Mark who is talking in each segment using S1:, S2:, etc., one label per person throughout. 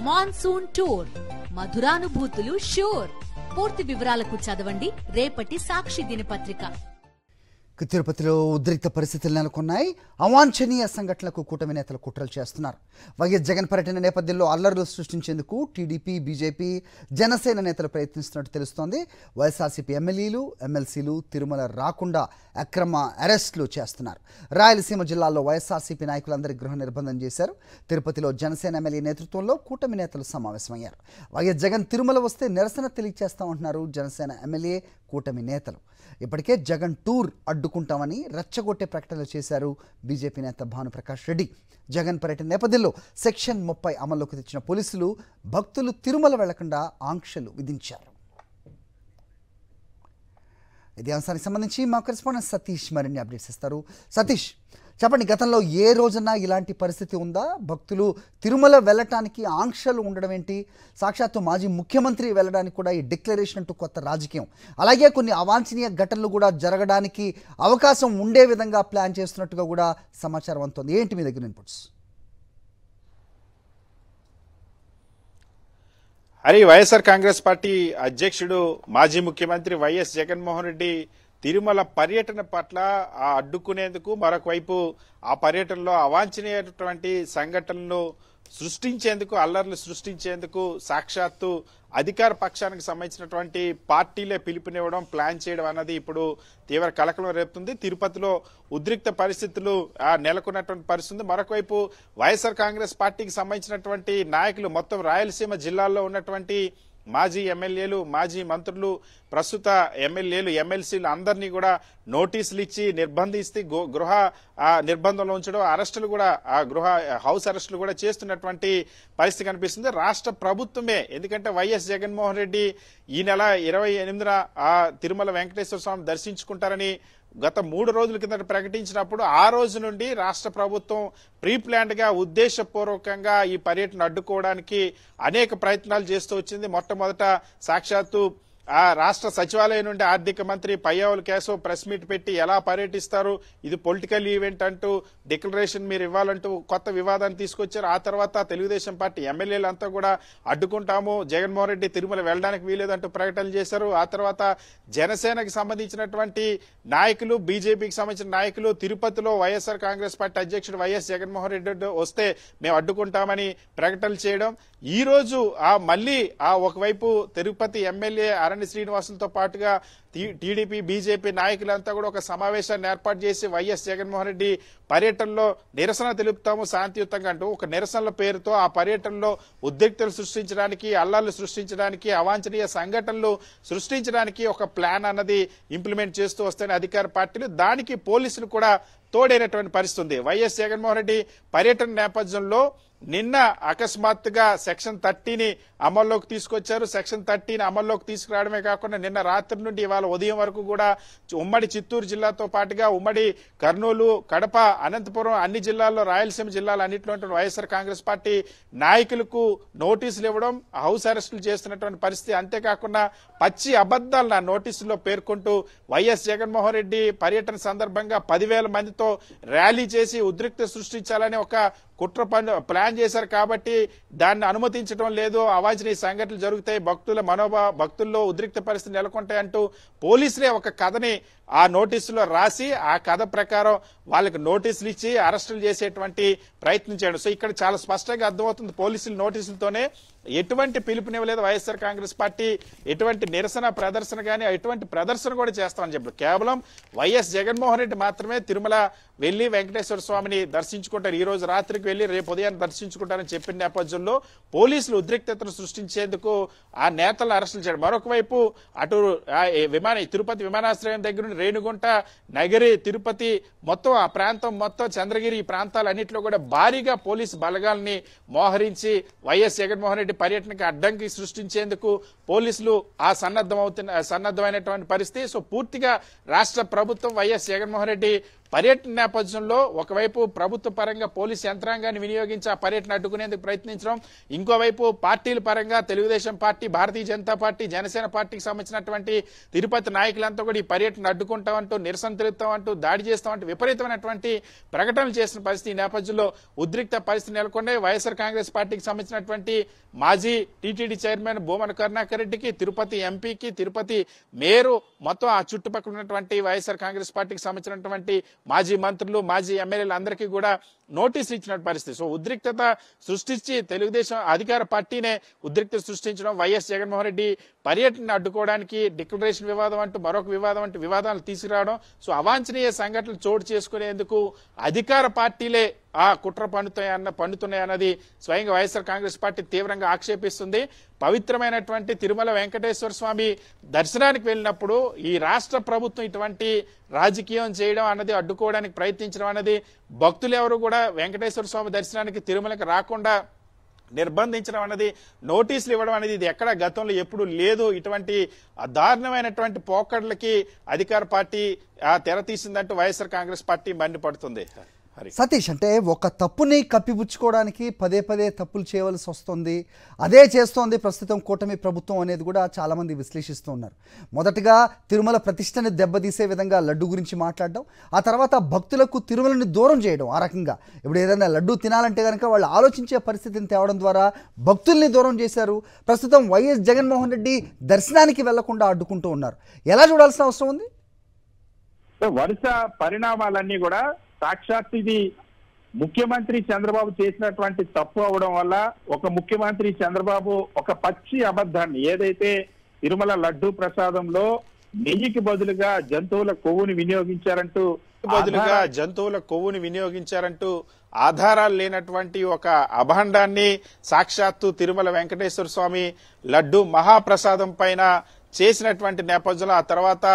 S1: Monsoon tour, మధురానుభూతులు sure. పూర్తి వివరాలకు చదవండి రేపటి సాక్షి దినపత్రిక.
S2: తిరుపతిలో ఉద్రిక్త పరిస్థితులు నెలకొన్నాయి. అవాంఛనీయ సంఘటనలకు కూటమి నేతలు కుట్రలు చేస్తున్నారు. వైఎస్ జగన్ పర్యటన నేపథ్యంలో అల్లర్లు సృష్టించేందుకు టీడీపీ, బీజేపీ, జనసేన నేతలు ప్రయత్నిస్తున్నట్టు తెలుస్తోంది. వైఎస్ఆర్సీపీ ఎమ్మెల్యేలు, ఎమ్మెల్సీలు తిరుమల రాకుండా అక్రమ అరెస్టులు చేస్తున్నారు. రాయలసీమ జిల్లాలో వైఎస్ఆర్సీపీ నాయకులందరికీ గృహ నిర్బంధం చేశారు. తిరుపతిలో జనసేన ఎమ్మెల్యే నేతృత్వంలో కూటమి నేతలు సమావేశమయ్యారు. వైఎస్ జగన్ తిరుమల వస్తే నిరసన తెలియజేస్తామంటున్నారు జనసేన ఎమ్మెల్యే, కూటమి నేతలు. ఇప్పటికే జగన్ టూర్ అడ్డుకుంటామని రెచ్చగొట్టే ప్రకటనలు చేశారు బీజేపీ నేత భానుప్రకాష్ రెడ్డి. జగన్ పర్యటన నేపథ్యంలో సెక్షన్ 30 అమల్లోకి తెచ్చిన పోలీసులు భక్తులు తిరుమల వెళ్లకుండా ఆంక్షలు విధించారు. ఇదే అంశానికి సంబంధించి మా కరెస్పాండెంట్ సతీష్ మరిన్ని అప్డేట్స్ ఇస్తారు. సతీష్, చెప్పండి, గతంలో ఏ రోజున ఇలాంటి పరిస్థితి ఉందా? భక్తులు తిరుమల వెళ్ళటానికి ఆంక్షలు ఉండడం ఏంటి? సాక్షాత్తు మాజీ ముఖ్యమంత్రి వెళ్ళడానికి కూడా ఈ డిక్లరేషన్ అంటూ కొత్త రాజకీయం, అలాగే కొన్ని అవాంఛనీయ ఘటనలు కూడా జరగడానికి అవకాశం ఉండే విధంగా ప్లాన్ చేస్తున్నట్టుగా కూడా సమాచారం అందుతోంది. ఏంటి మీ దగ్గర ఇన్పుట్స్?
S3: వైఎస్ఆర్ కాంగ్రెస్ పార్టీ అధ్యక్షుడు మాజీ ముఖ్యమంత్రి వైఎస్ జగన్మోహన్ రెడ్డి తిరుమల పర్యటన పట్ల అడ్డుకునేందుకు, మరొక వైపు ఆ పర్యటనలో అవాంఛనీయటువంటి సంఘటనలు సృష్టించేందుకు, అల్లర్లు సృష్టించేందుకు సాక్షాత్తు అధికార పక్షానికి సంబంధించినటువంటి పార్టీలే పిలుపునివ్వడం, ప్లాన్ చేయడం అన్నది ఇప్పుడు తీవ్ర కలకలం రేపుతుంది. తిరుపతిలో ఉద్రిక్త పరిస్థితులు నెలకొన్నటువంటి పరిస్థితి. మరొక వైపు వైఎస్ఆర్ కాంగ్రెస్ పార్టీకి సంబంధించినటువంటి నాయకులు, మొత్తం రాయలసీమ జిల్లాల్లో ఉన్నటువంటి మాజీ ఎమ్మెల్యేలు, మాజీ మంత్రులు, ప్రస్తుత ఎమ్మెల్యేలు, ఎమ్మెల్సీలు అందరినీ కూడా నోటీసులు ఇచ్చి నిర్బంధిస్తే గృహ నిర్బంధంలో ఉంచడం, అరెస్టులు కూడా, హౌస్ అరెస్టులు కూడా చేస్తున్నటువంటి పరిస్థితి కనిపిస్తుంది. రాష్ట్ర ప్రభుత్వమే, ఎందుకంటే వైఎస్ జగన్మోహన్ రెడ్డి ఈ నెల 28న తిరుమల వెంకటేశ్వర స్వామి దర్శించుకుంటారని గత 3 రోజుల కిందట ప్రకటించినప్పుడు ఆ రోజు నుండి రాష్ట్ర ప్రభుత్వం ప్రీ ప్లాన్డ్ గా, ఉద్దేశపూర్వకంగా ఈ పర్యటన అడ్డుకోవడానికి అనేక ప్రయత్నాలు చేస్తూ వచ్చింది. మొట్టమొదట సాక్షాత్తు రాష్ట్ర సచివాలయం నుండి ఆర్థిక మంత్రి పయ్యావుల కేశవ్ ప్రెస్ మీట్ పెట్టి ఎలా పర్యటిస్తారు, ఇది పొలిటికల్ ఈవెంట్ అంటూ డిక్లరేషన్ మీరు ఇవ్వాలంటూ కొత్త వివాదాన్ని తీసుకొచ్చారు. ఆ తర్వాత తెలుగుదేశం పార్టీ ఎమ్మెల్యేలంతా కూడా అడ్డుకుంటాము, జగన్మోహన్ రెడ్డి తిరుమల వెళ్ళడానికి వీలేదంటూ ప్రకటనలు చేశారు. ఆ తర్వాత జనసేనకు సంబంధించినటువంటి నాయకులు, బీజేపీకి సంబంధించిన నాయకులు తిరుపతిలో వైఎస్ఆర్ కాంగ్రెస్ పార్టీ అధ్యక్షుడు వైఎస్ జగన్మోహన్ రెడ్డి వస్తే మేము అడ్డుకుంటామని ప్రకటనలు చేయడం. ఈ రోజు మళ్ళీ ఒకవైపు తిరుపతి ఎమ్మెల్యే అరణ్య శ్రీనివాసులతో పాటుగా టీడీపీ, బీజేపీ నాయకులంతా కూడా ఒక సమావేశాన్ని ఏర్పాటు చేసి వైఎస్ జగన్మోహన్ రెడ్డి పర్యటనలో నిరసన తెలుపుతాము శాంతియుతంగా అంటూ ఒక నిరసనల పేరుతో ఆ పర్యటనలో ఉద్రిక్తలు సృష్టించడానికి, అల్లర్లు సృష్టించడానికి, అవాంఛనీయ సంఘటనలు సృష్టించడానికి ఒక ప్లాన్ అన్నది ఇంప్లిమెంట్ చేస్తూ వస్తాయని అధికార పార్టీలు, దానికి పోలీసులు కూడా తోడైనటువంటి పరిస్థితి ఉంది. వైఎస్ జగన్మోహన్ రెడ్డి పర్యటన నేపథ్యంలో నిన్న అకస్మాత్తుగా సెక్షన్ 30ని అమల్లోకి తీసుకొచ్చారు. సెక్షన్ 30ని అమల్లోకి తీసుకురావడమే కాకుండా నిన్న రాత్రి నుండి ఇవాళ ఉదయం వరకు కూడా ఉమ్మడి చిత్తూరు జిల్లాతో పాటుగా ఉమ్మడి కర్నూలు, కడప, అనంతపురం అన్ని జిల్లాల్లో, రాయలసీమ జిల్లాలో అన్నింటిలో వైఎస్ఆర్ కాంగ్రెస్ పార్టీ నాయకులకు నోటీసులు ఇవ్వడం, హౌస్ అరెస్టులు చేస్తున్నటువంటి పరిస్థితి. అంతేకాకుండా పచ్చి అబద్దాలను ఆ నోటీసుల్లో పేర్కొంటూ వైఎస్ జగన్మోహన్ రెడ్డి పర్యటన సందర్భంగా 10,000 మందితో ర్యాలీ చేసి ఉద్రిక్త సృష్టించాలని ఒక కుట్ర ప్లాన్ చేశారు. కాబట్టి దాన్ని అనుమతించడం లేదు, అవాంఛనీయ సంఘటనలు జరుగుతాయి, భక్తుల్లో ఉద్రిక్త పరిస్థితులు నెలకొంటాయంటూ పోలీసులే ఒక కథని ఆ నోటీసులో రాసి ఆ కథ ప్రకారం వాళ్ళకి నోటీసులు ఇచ్చి అరెస్టులు చేసేటువంటి ప్రయత్నం చేయడం. సో ఇక్కడ చాలా స్పష్టంగా అర్థమవుతుంది, పోలీసుల నోటీసులతోనే ఎటువంటి పిలుపునివ్వలేదు వైఎస్ఆర్ కాంగ్రెస్ పార్టీ. ఎటువంటి నిరసన ప్రదర్శన కానీ ఎటువంటి ప్రదర్శన కూడా చేస్తామని చెప్పారు. కేవలం వైఎస్ జగన్మోహన్ రెడ్డి మాత్రమే తిరుమల వెళ్లి వెంకటేశ్వర స్వామిని దర్శించుకుంటారు, ఈ రోజు రాత్రికి వెళ్లి రేపు ఉదయాన్ని దర్శించుకుంటారని చెప్పిన నేపథ్యంలో పోలీసులు ఉద్రిక్తతను సృష్టించేందుకు ఆ నేతలను అరెస్టులు చేయడం. మరొక వైపు అటు తిరుపతి విమానాశ్రయం దగ్గర నుండి రేణిగుంట, నగరి, తిరుపతి మొత్తం ఆ ప్రాంతం మొత్తం చంద్రగిరి ఈ ప్రాంతాలన్నింటిలో కూడా భారీగా పోలీసు బలగాల్ని మోహరించి వైఎస్ జగన్మోహన్ రెడ్డి పర్యటనకు అడ్డంకి సృష్టించేందుకు పోలీసులు సన్నద్ధమైనటువంటి పరిస్థితి. సో పూర్తిగా రాష్ట్ర ప్రభుత్వం వైఎస్ జగన్మోహన్ రెడ్డి పర్యటన నేపథ్యంలో ఒకవైపు ప్రభుత్వ పరంగా పోలీస్ యంత్రాంగాన్ని వినియోగించి ఆ పర్యటన అడ్డుకునేందుకు ప్రయత్నించడం, ఇంకోవైపు పార్టీల పరంగా తెలుగుదేశం పార్టీ, భారతీయ జనతా పార్టీ, జనసేన పార్టీకి సంబంధించినటువంటి తిరుపతి నాయకులంతా కూడా ఈ పర్యటన అడ్డుకుంటామంటూ, నిరసన తెలుపుతామంటూ, దాడి చేస్తామంటూ విపరీతమైనటువంటి ప్రకటనలు చేసిన పరిస్థితి. ఈ నేపథ్యంలో ఉద్రిక్త పరిస్థితి నెలకొండే. వైఎస్ఆర్ కాంగ్రెస్ పార్టీకి సంబంధించినటువంటి మాజీ టీటీడీ చైర్మన్ భూమన కరుణాకర్ రెడ్డికి, తిరుపతి ఎంపీకి, తిరుపతి మేయరు, మొత్తం ఆ చుట్టుపక్కల ఉన్నటువంటి వైఎస్ఆర్ కాంగ్రెస్ పార్టీకి సంబంధించినటువంటి మాజీ మంత్రులు, మాజీ ఎమ్మెల్యేలు అందరికీ కూడా నోటీసులు ఇచ్చిన పరిస్థితి. సో ఉద్రిక్తత సృష్టించి తెలుగుదేశం అధికార పార్టీనే ఉద్రిక్తత సృష్టించడం, వైఎస్ జగన్మోహన్ రెడ్డి పర్యటన అడ్డుకోవడానికి డిక్లరేషన్ వివాదం అంటూ మరొక వివాదం అంటూ వివాదాలు తీసుకురావడం, సో అవాంఛనీయ సంఘటనలు చోటు చేసుకునేందుకు అధికార పార్టీలే ఆ కుట్ర పన్నుతున్నాయన్నది స్వయంగా వైఎస్ఆర్ కాంగ్రెస్ పార్టీ తీవ్రంగా ఆక్షేపిస్తుంది. పవిత్రమైనటువంటి తిరుమల వెంకటేశ్వర స్వామి దర్శనానికి వెళ్ళినప్పుడు ఈ రాష్ట్ర ప్రభుత్వం ఇటువంటి రాజకీయం చేయడం అన్నది, అడ్డుకోవడానికి ప్రయత్నించడం అన్నది, భక్తులు ఎవరు కూడా వెంకటేశ్వర స్వామి దర్శనానికి తిరుమలకి రాకుండా నిర్బంధించడం అన్నది, నోటీసులు ఇవ్వడం అనేది ఇది ఎక్కడ గతంలో ఎప్పుడు లేదు. ఇటువంటి దారుణమైనటువంటి పోకడలకి అధికార పార్టీ తెర తీసిందంటూ వైఎస్ఆర్ కాంగ్రెస్ పార్టీ మండిపడుతుంది.
S2: సతీష్, అంటే ఒక తప్పుని కప్పిపుచ్చుకోవడానికి పదే పదే తప్పులు చేయవలసి వస్తుంది, అదే చేస్తోంది ప్రస్తుతం కూటమి ప్రభుత్వం అనేది కూడా చాలామంది విశ్లేషిస్తూ ఉన్నారు. మొదటగా తిరుమల ప్రతిష్టని దెబ్బతీసే విధంగా లడ్డు గురించి మాట్లాడడం, ఆ తర్వాత భక్తులకు తిరుమలని దూరం చేయడం. ఆ రకంగా ఇప్పుడు ఏదైనా లడ్డు తినాలంటే కనుక వాళ్ళు ఆలోచించే పరిస్థితిని తేవడం ద్వారా భక్తుల్ని దూరం చేశారు. ప్రస్తుతం వైఎస్ జగన్మోహన్ రెడ్డి దర్శనానికి వెళ్లకుండా అడ్డుకుంటూ ఉన్నారు. ఎలా చూడాల్సిన అవసరం ఉంది?
S4: వరుస పరిణామాలన్నీ కూడా సాక్షాత్ ఇది ముఖ్యమంత్రి చంద్రబాబు చేసినటువంటి తప్పు అవడం వల్ల, ఒక ముఖ్యమంత్రి చంద్రబాబు ఒక పచ్చి అబద్ధాన్ని, ఏదైతే తిరుమల లడ్డు ప్రసాదంలో నెయ్యికి బదులుగా జంతువుల కొవ్వుని వినియోగించారంటూ ఆధారాలు లేనటువంటి ఒక అభాండాన్ని సాక్షాత్తు తిరుమల వెంకటేశ్వర స్వామి లడ్డు మహాప్రసాదం పైన చేసినటువంటి నేపథ్యంలో ఆ తర్వాత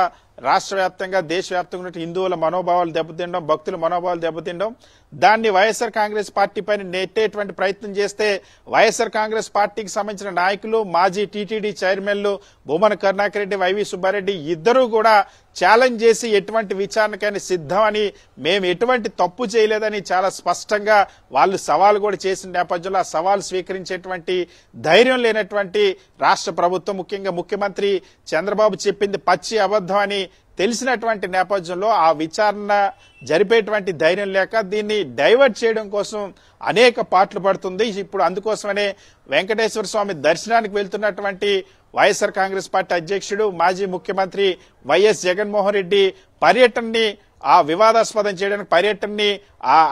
S4: రాష్ట్ర వ్యాప్తంగా, దేశవ్యాప్తంగా హిందువుల మనోభావాలు దెబ్బతినడం, భక్తుల మనోభావాలు దెబ్బతినడం, దాన్ని వైఎస్ఆర్ కాంగ్రెస్ పార్టీ పైన నెట్టేటువంటి ప్రయత్నం చేస్తే వైఎస్ఆర్ కాంగ్రెస్ పార్టీకి సంబంధించిన నాయకులు, మాజీ టీటీడీ చైర్మన్లు భూమన కరుణాకర్ రెడ్డి, వైవి సుబ్బారెడ్డి ఇద్దరూ కూడా ఛాలెంజ్ చేసి ఎటువంటి విచారణకైనా సిద్ధం అని, మేము ఎటువంటి తప్పు చేయలేదని చాలా స్పష్టంగా వాళ్ళు సవాల్ కూడా చేసిన నేపథ్యంలో ఆ సవాల్ స్వీకరించేటువంటి ధైర్యం లేనటువంటి రాష్ట్ర ప్రభుత్వం, ముఖ్యంగా ముఖ్యమంత్రి చంద్రబాబు చెప్పింది పచ్చి అబద్ధం అని తెలిసినటువంటి నేపథ్యంలో ఆ విచారణ జరిపేటువంటి ధైర్యం లేక దీన్ని డైవర్ట్ చేయడం కోసం అనేక పాటలు పడుతుంది. ఇప్పుడు అందుకోసమనే వెంకటేశ్వర స్వామి దర్శనానికి వెళ్తున్నటువంటి వైఎస్ఆర్ కాంగ్రెస్ పార్టీ అధ్యక్షుడు, మాజీ ముఖ్యమంత్రి వైఎస్ జగన్మోహన్ రెడ్డి పర్యటనని ఆ వివాదాస్పదం చేయడానికి, పర్యటనని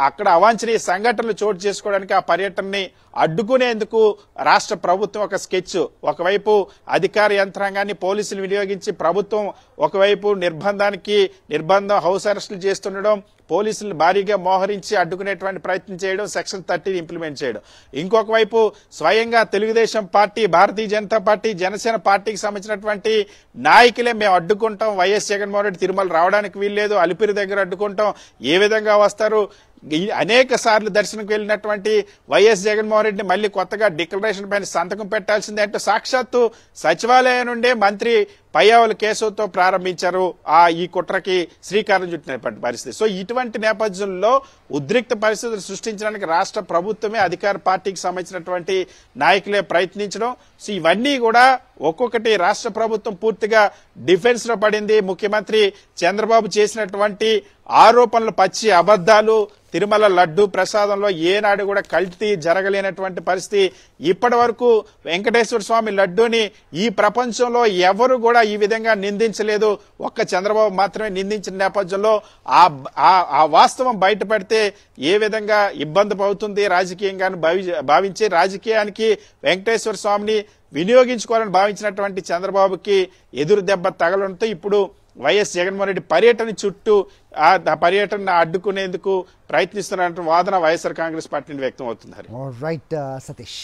S4: అక్కడ అవాంఛనీయ సంఘటనలు చోటు చేసుకోవడానికి ఆ పర్యటనని అడ్డుకునేందుకు రాష్ట్ర ప్రభుత్వం ఒక స్కెచ్, ఒకవైపు అధికార యంత్రాంగాన్ని పోలీసులు వినియోగించి ప్రభుత్వం ఒకవైపు నిర్బంధం హౌస్ అరెస్టులు చేస్తుండడం, పోలీసులను భారీగా మోహరించి అడ్డుకునేటువంటి ప్రయత్నం చేయడం, సెక్షన్ 30 ఇంప్లిమెంట్ చేయడం. ఇంకొక వైపు స్వయంగా తెలుగుదేశం పార్టీ, భారతీయ జనతా పార్టీ, జనసేన పార్టీకి సంబంధించినటువంటి నాయకులే మేము అడ్డుకుంటాం, వైఎస్ జగన్మోహన్ రెడ్డి తిరుమల రావడానికి వీల్లేదు, అలిపిరి దగ్గర అడ్డుకుంటాం, ఏ విధంగా వస్తారు, అనేక సార్లు దర్శనకు వెళ్ళినటువంటి వైఎస్ జగన్మోహన్ రెడ్డి మళ్ళీ కొత్తగా డిక్లరేషన్ పైన సంతకం పెట్టాల్సిందే అంటూ సాక్షాత్తు సచివాలయం నుండే మంత్రి పయ్యావుల కేశవ్తో ప్రారంభించారు ఈ కుట్రకి శ్రీకారం చుట్టినటువంటి పరిస్థితి. సో ఇటువంటి నేపథ్యంలో ఉద్రిక్త పరిస్థితులు సృష్టించడానికి రాష్ట్ర ప్రభుత్వమే, అధికార పార్టీకి సంబంధించినటువంటి నాయకులే ప్రయత్నించడం, సో ఇవన్నీ కూడా ఒక్కొక్కటి రాష్ట్ర ప్రభుత్వం పూర్తిగా డిఫెన్స్ లో పడింది. ముఖ్యమంత్రి చంద్రబాబు చేసినటువంటి ఆరోపణలు పచ్చి అబద్ధాలు, తిరుమల లడ్డు ప్రసాదంలో ఏనాడు కూడా కల్తీ జరగలేనటువంటి పరిస్థితి. ఇప్పటి వరకు వెంకటేశ్వర స్వామి లడ్డూని ఈ ప్రపంచంలో ఎవరు కూడా ఈ విధంగా నిందించలేదు, ఒక్క చంద్రబాబు మాత్రమే నిందించిన నేపథ్యంలో ఆ వాస్తవం బయటపడితే ఏ విధంగా ఇబ్బంది అవుతుంది రాజకీయంగా భావించి, రాజకీయానికి వెంకటేశ్వర స్వామిని వినియోగించుకోవాలని భావించినటువంటి చంద్రబాబుకి ఎదురు దెబ్బ తగలడంతో ఇప్పుడు వైఎస్ జగన్మోహన్ రెడ్డి పర్యటన చుట్టూ ఆ పర్యటన అడ్డుకునేందుకు ప్రయత్నిస్తున్నటువంటి వాదన వైఎస్ఆర్ కాంగ్రెస్ పార్టీ వ్యక్తం అవుతుంది.
S2: రైట్ సతీష్.